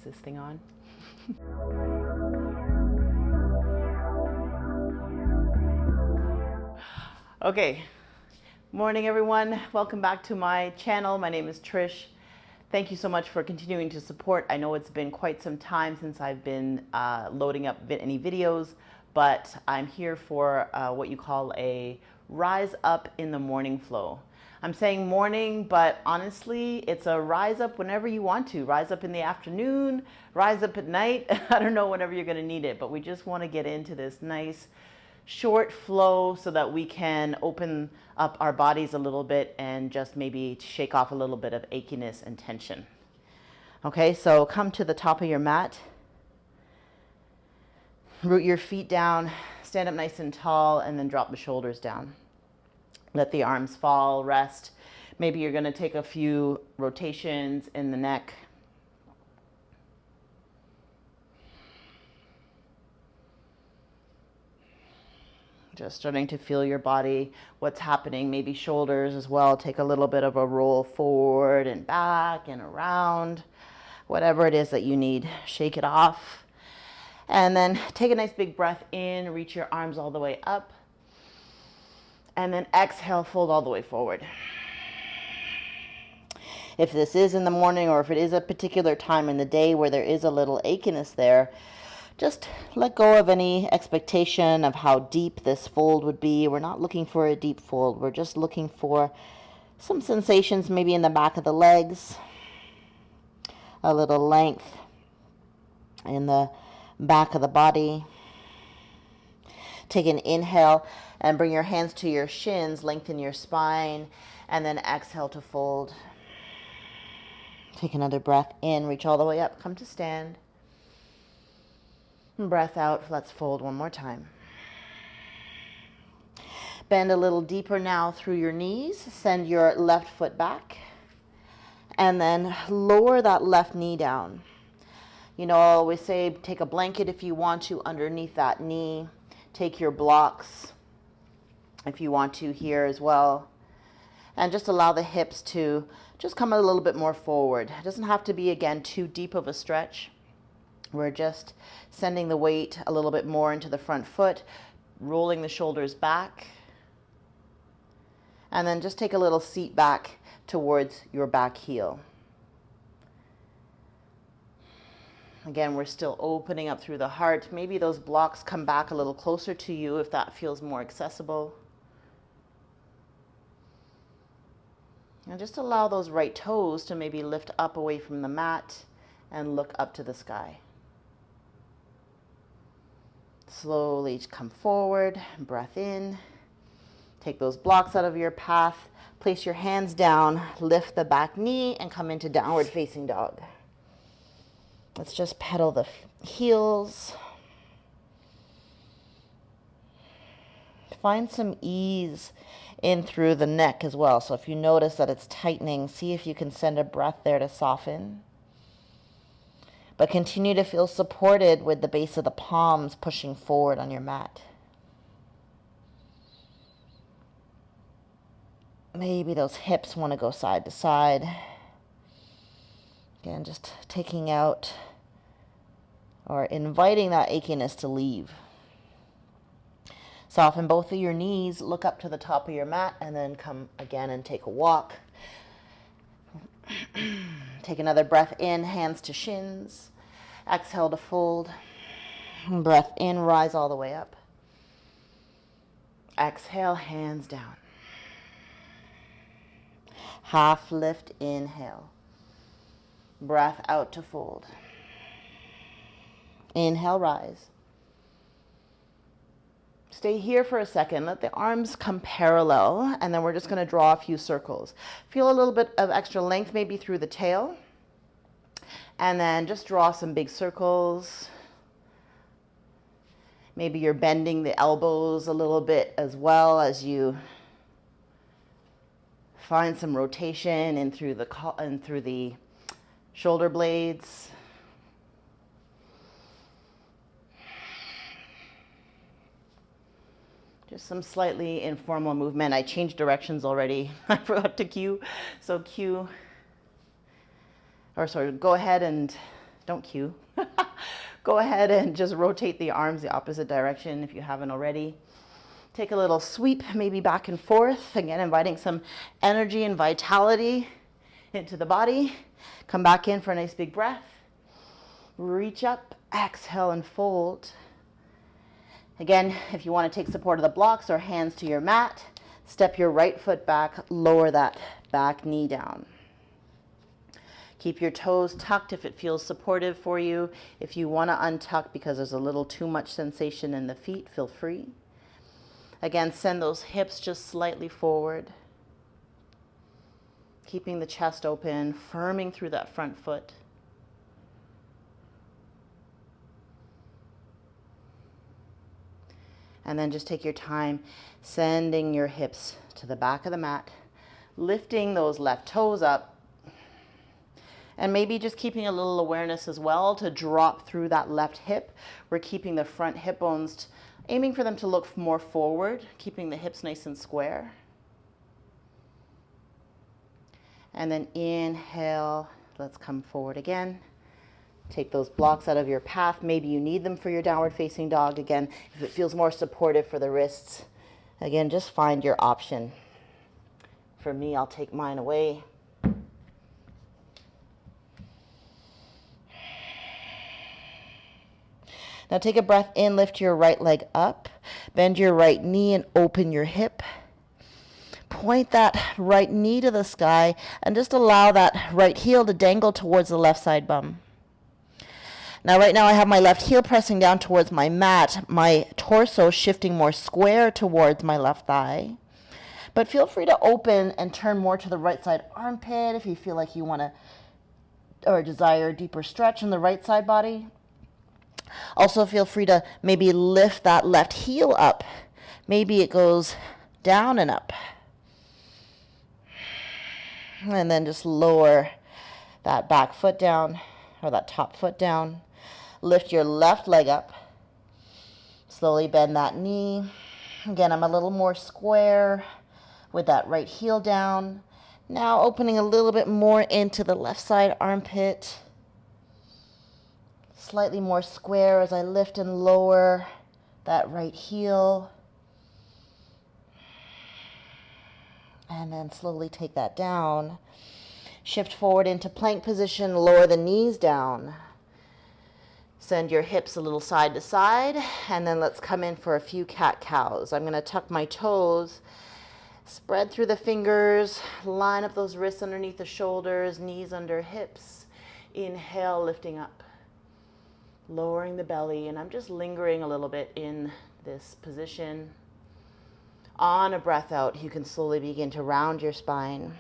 Is this thing on? Okay, morning everyone. Welcome back to my channel. My name is Trish. Thank you so much for continuing to support. I know it's been quite some time since I've been loading up any videos, but I'm here for what you call a rise up in the morning flow. I'm saying morning, but honestly, it's a rise up whenever you want to. Rise up in the afternoon, rise up at night. I don't know whenever you're going to need it, but we just want to get into this nice short flow so that we can open up our bodies a little bit and just maybe shake off a little bit of achiness and tension. Okay, so come to the top of your mat. Root your feet down, stand up nice and tall, and then drop the shoulders down. Let the arms fall, rest. Maybe you're going to take a few rotations in the neck. Just starting to feel your body, what's happening, maybe shoulders as well. Take a little bit of a roll forward and back and around, whatever it is that you need. Shake it off. And then take a nice big breath in, reach your arms all the way up. And then exhale, fold all the way forward. If this is in the morning or if it is a particular time in the day where there is a little achiness there, just let go of any expectation of how deep this fold would be. We're not looking for a deep fold. We're just looking for some sensations maybe in the back of the legs, a little length in the back of the body. Take an inhale and bring your hands to your shins, lengthen your spine, and then exhale to fold. Take another breath in, reach all the way up, come to stand. And breath out, let's fold one more time. Bend a little deeper now through your knees, send your left foot back, and then lower that left knee down. You know, I always say take a blanket if you want to underneath that knee. Take your blocks if you want to here as well. And just allow the hips to just come a little bit more forward. It doesn't have to be, again, too deep of a stretch. We're just sending the weight a little bit more into the front foot, rolling the shoulders back. And then just take a little seat back towards your back heel. Again, we're still opening up through the heart. Maybe those blocks come back a little closer to you if that feels more accessible. And just allow those right toes to maybe lift up away from the mat and look up to the sky. Slowly come forward, breath in. Take those blocks out of your path. Place your hands down, lift the back knee, and come into downward facing dog. Let's just pedal the heels. Find some ease in through the neck as well. So if you notice that it's tightening, see if you can send a breath there to soften. But continue to feel supported with the base of the palms pushing forward on your mat. Maybe those hips want to go side to side. Again, just taking out or inviting that achiness to leave. Soften both of your knees, look up to the top of your mat, and then come again and take a walk. Take another breath in, hands to shins. Exhale to fold. Breath in, rise all the way up. Exhale, hands down. Half lift, inhale. Breath out to fold. Inhale, rise. Stay here for a second. Let the arms come parallel, and then we're just going to draw a few circles. Feel a little bit of extra length maybe through the tail, and then just draw some big circles. Maybe you're bending the elbows a little bit as well as you find some rotation in through the shoulder blades. Just some slightly informal movement. I changed directions already. I forgot to cue. So go ahead and don't cue. Go ahead and just rotate the arms the opposite direction if you haven't already. Take a little sweep, maybe back and forth. Again, inviting some energy and vitality into the body. Come back in for a nice big breath. Reach up, exhale and fold. Again, if you want to take support of the blocks or hands to your mat, step your right foot back, lower that back knee down. Keep your toes tucked if it feels supportive for you. If you want to untuck because there's a little too much sensation in the feet, feel free. Again, send those hips just slightly forward. Keeping the chest open, firming through that front foot. And then just take your time, sending your hips to the back of the mat, lifting those left toes up, and maybe just keeping a little awareness as well to drop through that left hip. We're keeping the front hip bones, aiming for them to look more forward, keeping the hips nice and square. And then inhale, let's come forward again. Take those blocks out of your path. Maybe you need them for your downward facing dog. Again, if it feels more supportive for the wrists, again, just find your option. For me, I'll take mine away. Now take a breath in, lift your right leg up, bend your right knee and open your hip. Point that right knee to the sky and just allow that right heel to dangle towards the left side bum. Now right now I have my left heel pressing down towards my mat, my torso shifting more square towards my left thigh. But feel free to open and turn more to the right side armpit if you feel like you want to or desire a deeper stretch in the right side body. Also feel free to maybe lift that left heel up. Maybe it goes down and up. And then just lower that back foot down or that top foot down. Lift your left leg up. Slowly bend that knee. Again, I'm a little more square with that right heel down. Now opening a little bit more into the left side armpit. Slightly more square as I lift and lower that right heel. And then slowly take that down. Shift forward into plank position, lower the knees down. Send your hips a little side to side, and then let's come in for a few cat-cows. I'm going to tuck my toes, spread through the fingers, line up those wrists underneath the shoulders, knees under hips. Inhale, lifting up, lowering the belly, and I'm just lingering a little bit in this position. On a breath out, you can slowly begin to round your spine.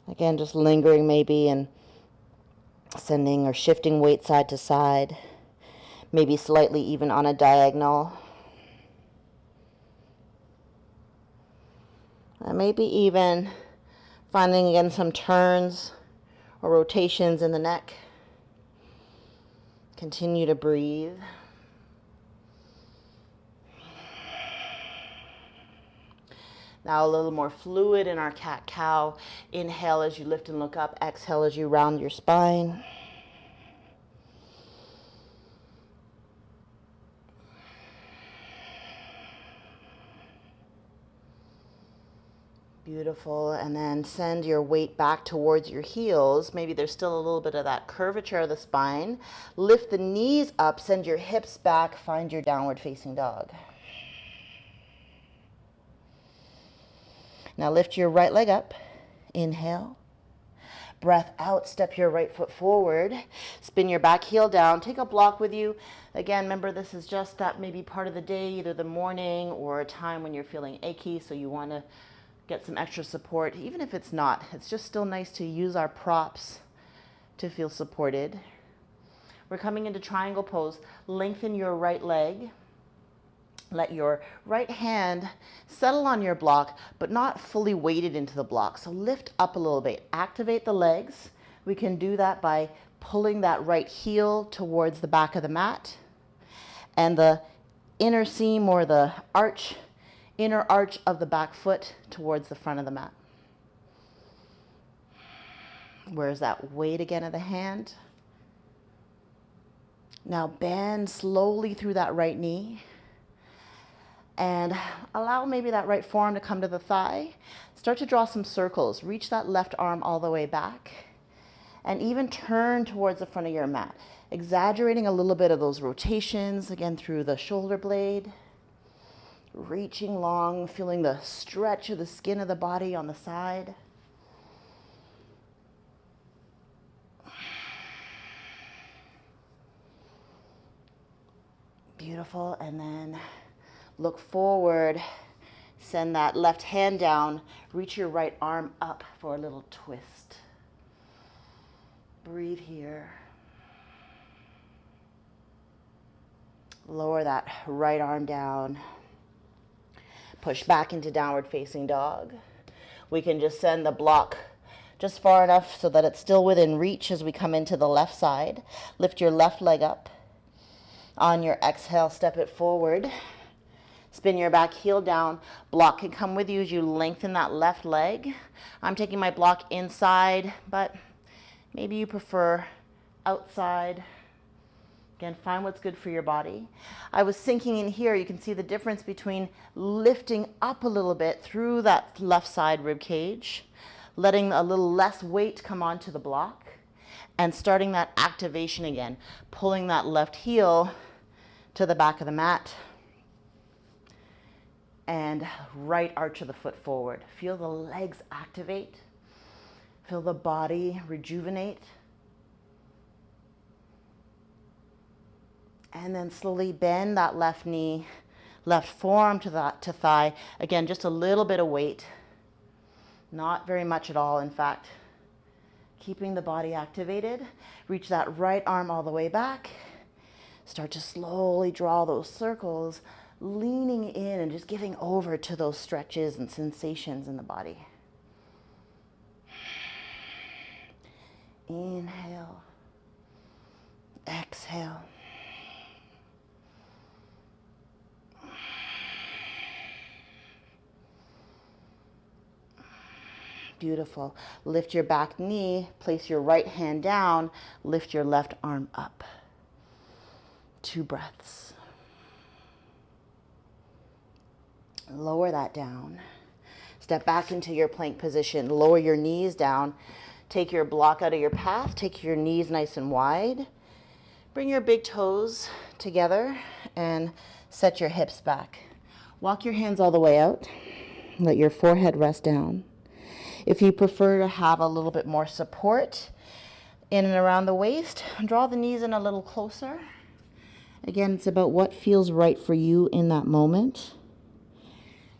Again, just lingering maybe and sending or shifting weight side to side, maybe slightly even on a diagonal. And maybe even finding again some turns or rotations in the neck. Continue to breathe. Now a little more fluid in our cat-cow. Inhale as you lift and look up. Exhale as you round your spine. Beautiful. And then send your weight back towards your heels. Maybe there's still a little bit of that curvature of the spine. Lift the knees up. Send your hips back. Find your downward facing dog. Now lift your right leg up. Inhale. Breath out. Step your right foot forward. Spin your back heel down. Take a block with you. Again, remember this is just that maybe part of the day, either the morning or a time when you're feeling achy, so you want to get some extra support. Even if it's not, it's just still nice to use our props to feel supported. We're coming into triangle pose. Lengthen your right leg. Let your right hand settle on your block, but not fully weighted into the block. So lift up a little bit. Activate the legs. We can do that by pulling that right heel towards the back of the mat. And the inner seam or the arch, inner arch of the back foot towards the front of the mat. Where's that weight again of the hand? Now bend slowly through that right knee and allow maybe that right forearm to come to the thigh. Start to draw some circles. Reach that left arm all the way back and even turn towards the front of your mat. Exaggerating a little bit of those rotations again through the shoulder blade. Reaching long, feeling the stretch of the skin of the body on the side. Beautiful. And then look forward. Send that left hand down. Reach your right arm up for a little twist. Breathe here. Lower that right arm down. Push back into downward facing dog. We can just send the block just far enough so that it's still within reach as we come into the left side. Lift your left leg up. On your exhale, step it forward. Spin your back heel down. Block can come with you as you lengthen that left leg. I'm taking my block inside, but maybe you prefer outside. Again, find what's good for your body. I was sinking in here. You can see the difference between lifting up a little bit through that left side rib cage, letting a little less weight come onto the block, and starting that activation again, pulling that left heel to the back of the mat, and right arch of the foot forward. Feel the legs activate. Feel the body rejuvenate. And then slowly bend that left knee, left forearm to thigh. Again, just a little bit of weight. Not very much at all, in fact. Keeping the body activated. Reach that right arm all the way back. Start to slowly draw those circles, leaning in and just giving over to those stretches and sensations in the body. Inhale. Exhale. Beautiful. Lift your back knee, place your right hand down, lift your left arm up. 2 breaths. Lower that down. Step back into your plank position. Lower your knees down. Take your block out of your path. Take your knees nice and wide. Bring your big toes together and set your hips back. Walk your hands all the way out. Let your forehead rest down. If you prefer to have a little bit more support in and around the waist, draw the knees in a little closer. Again, it's about what feels right for you in that moment.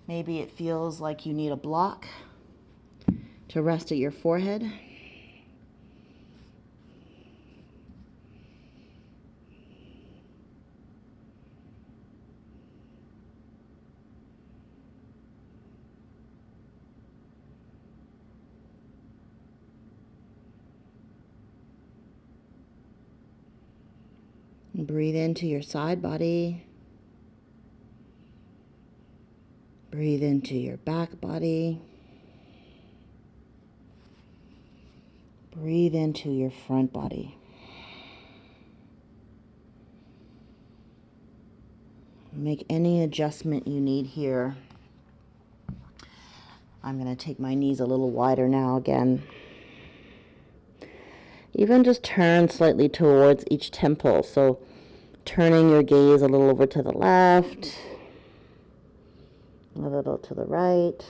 Maybe it feels like you need a block to rest at your forehead. Breathe into your side body. Breathe into your back body. Breathe into your front body. Make any adjustment you need here. I'm going to take my knees a little wider now again. Even just turn slightly towards each temple. So turning your gaze a little over to the left, a little to the right.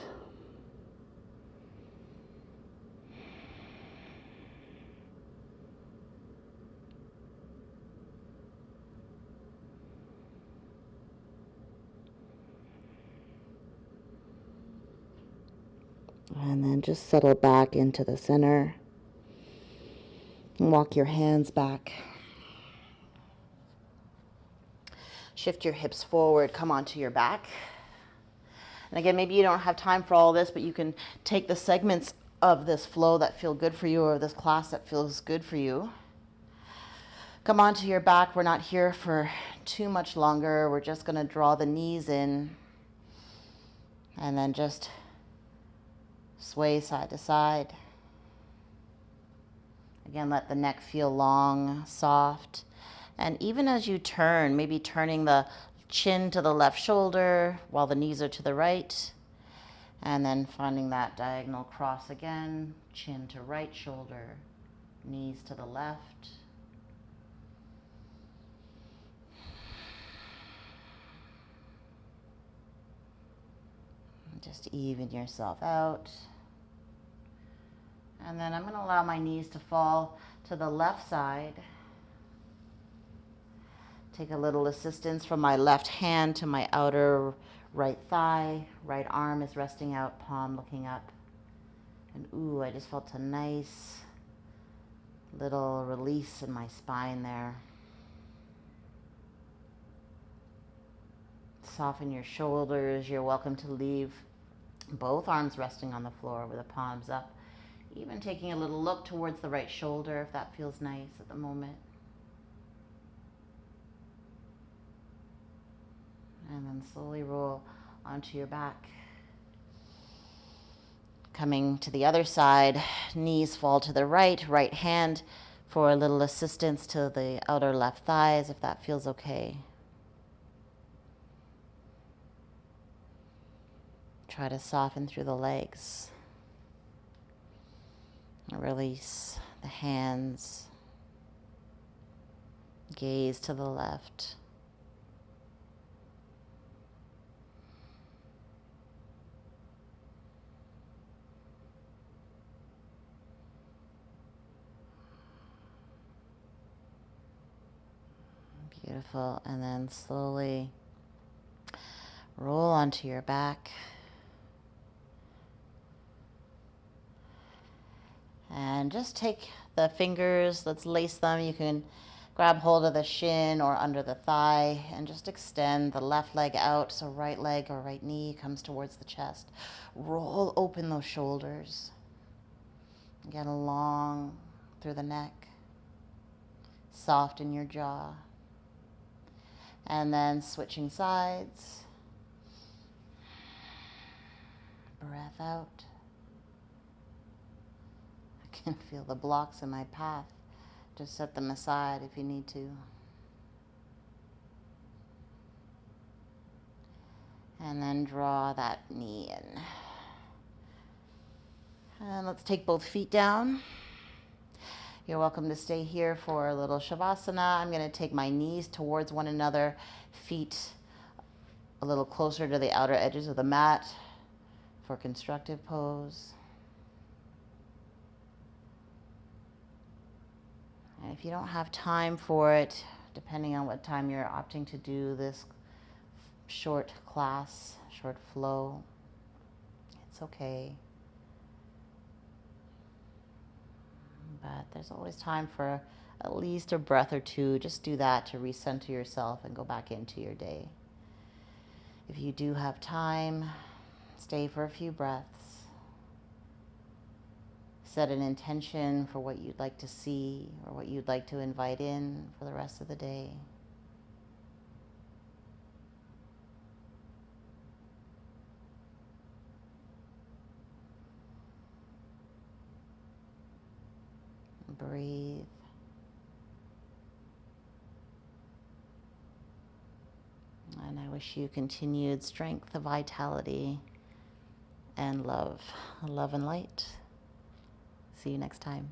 And then just settle back into the center. And walk your hands back. Shift your hips forward, come onto your back. And again, maybe you don't have time for all this, but you can take the segments of this flow that feel good for you or this class that feels good for you. Come onto your back. We're not here for too much longer. We're just going to draw the knees in and then just sway side to side. Again, let the neck feel long, soft. And even as you turn, maybe turning the chin to the left shoulder while the knees are to the right. And then finding that diagonal cross again, chin to right shoulder, knees to the left. Just even yourself out. And then I'm going to allow my knees to fall to the left side. Take a little assistance from my left hand to my outer right thigh. Right arm is resting out, palm looking up. And ooh, I just felt a nice little release in my spine there. Soften your shoulders. You're welcome to leave both arms resting on the floor with the palms up. Even taking a little look towards the right shoulder if that feels nice at the moment. And then slowly roll onto your back. Coming to the other side, knees fall to the right, right hand for a little assistance to the outer left thighs if that feels okay. Try to soften through the legs. Release the hands. Gaze to the left. Beautiful. And then slowly roll onto your back. And just take the fingers, let's lace them. You can grab hold of the shin or under the thigh and just extend the left leg out so right leg or right knee comes towards the chest. Roll open those shoulders. Get long through the neck. Soft in your jaw. And then switching sides. Breath out. I can feel the blocks in my path. Just set them aside if you need to. And then draw that knee in. And let's take both feet down. You're welcome to stay here for a little Shavasana. I'm going to take my knees towards one another, feet a little closer to the outer edges of the mat for constructive pose. And if you don't have time for it, depending on what time you're opting to do this short class, short flow, it's okay. But there's always time for at least a breath or two. Just do that to recenter yourself and go back into your day. If you do have time, stay for a few breaths. Set an intention for what you'd like to see or what you'd like to invite in for the rest of the day. Breathe. And I wish you continued strength, vitality, and love. Love and light. See you next time.